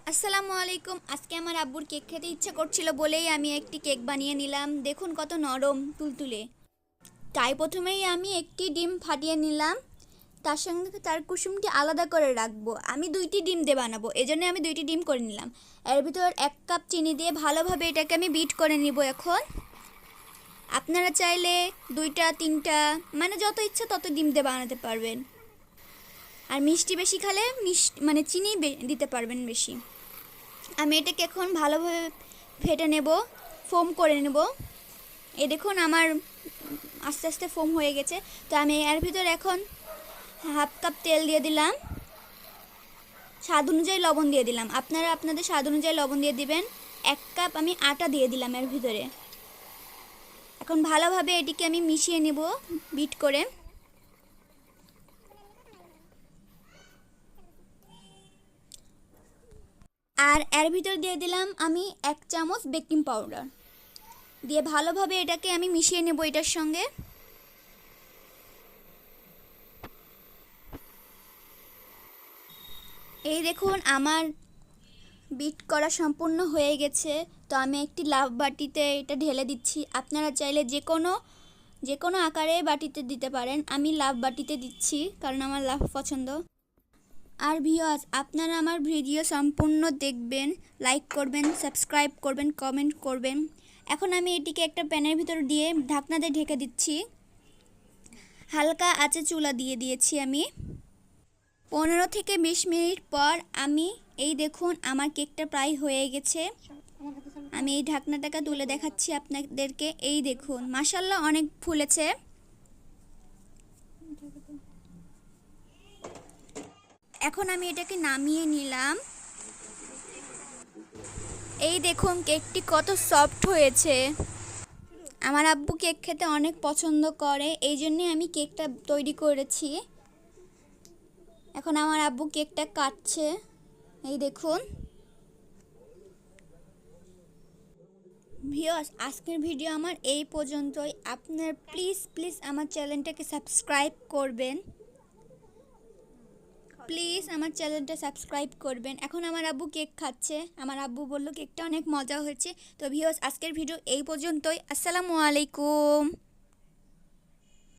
আসসালামু আলাইকুম। আজকে আমার আব্বুর কেক খেতে ইচ্ছে করছিল বলেই আমি একটি কেক বানিয়ে নিলাম। দেখুন কত নরম তুলতুলে। তাই প্রথমেই আমি একটি ডিম ফাটিয়ে নিলাম, তার সঙ্গে তার কুসুমটি আলাদা করে রাখবো। আমি 2টি ডিম দিয়ে বানাবো, এজন্য আমি 2টি ডিম করে নিলাম। এর ভিতর 1 কাপ চিনি দিয়ে ভালোভাবে এটাকে আমি বিট করে নিব। এখন আপনারা চাইলে 2টা 3টা মানে যত ইচ্ছে তত ডিম দিয়ে বানাতে পারবেন। আর মিষ্টি বেশি খেলে চিনি দিতে পারবেন বেশি। আমি এটাকে এখন ভালোভাবে ফেটে নেব, ফোম করে নেব। এই দেখুন আমার আস্তে আস্তে ফোম হয়ে গেছে। তো আমি এর ভিতর এখন 1/2 কাপ তেল দিয়ে দিলাম, স্বাদ অনুযায়ী লবণ দিয়ে দিলাম। আপনারা আপনাদের স্বাদ অনুযায়ী লবণ দিয়ে দিবেন। 1 কাপ আমি আটা দিয়ে দিলাম এর ভিতরে। এখন ভালোভাবে এটিকে আমি মিশিয়ে নেব বিট করে। আর এর ভিতর দিয়ে দিলাম আমি 1 চামচ বেকিং পাউডার দিয়ে ভালোভাবে এটাকে আমি মিশিয়ে নেব এটার সঙ্গে। এই দেখুন আমার বিট করা সম্পূর্ণ হয়ে গেছে। তো আমি একটি লাভ বাটিতে এটা ঢেলে দিচ্ছি। আপনারা চাইলে যে কোনো আকারে বাটিতে দিতে পারেন। আমি লাভ বাটিতে দিচ্ছি কারণ আমার লাভ পছন্দ। আর ভিউয়ার্স, আপনারা আমার ভিডিও সম্পূর্ণ দেখবেন, লাইক করবেন, সাবস্ক্রাইব করবেন, কমেন্ট করবেন। এখন আমি এটিকে একটা প্যানের ভিতর দিয়ে ঢাকনা দিয়ে ঢেকে দিচ্ছি। হালকা আঁচে চুলা দিয়ে দিয়েছি আমি। 15 থেকে 20 মিনিট পর আমি এই দেখুন আমার কেকটা প্রায় হয়ে গেছে। আমি এই ঢাকনাটাকে তুলে দেখাচ্ছি আপনাদেরকে। এই দেখুন মাশাআল্লাহ অনেক ফুলেছে। এখন আমি এটাকে নামিয়ে নিলাম। এই দেখুন কেকটি কত সফট হয়েছে। আমার আব্বু কেক খেতে অনেক পছন্দ করে, এই জন্যে আমি কেকটা তৈরি করেছি। এখন আমার আব্বু কেকটা কাটছে, এই দেখুন। ভিউয়ার্স, আজকের ভিডিও আমার এই পর্যন্তই। আপনার প্লিজ আমার চ্যানেলটাকে সাবস্ক্রাইব করবেন। প্লিজ আমার চ্যানেলটা সাবস্ক্রাইব করবেন। এখন আমার আব্বু কেক খাচ্ছে। আমার আব্বু বলল কেকটা অনেক মজা হয়েছে। তো ভিউয়ার্স, আজকের ভিডিও এই পর্যন্তই। আসসালামু আলাইকুম।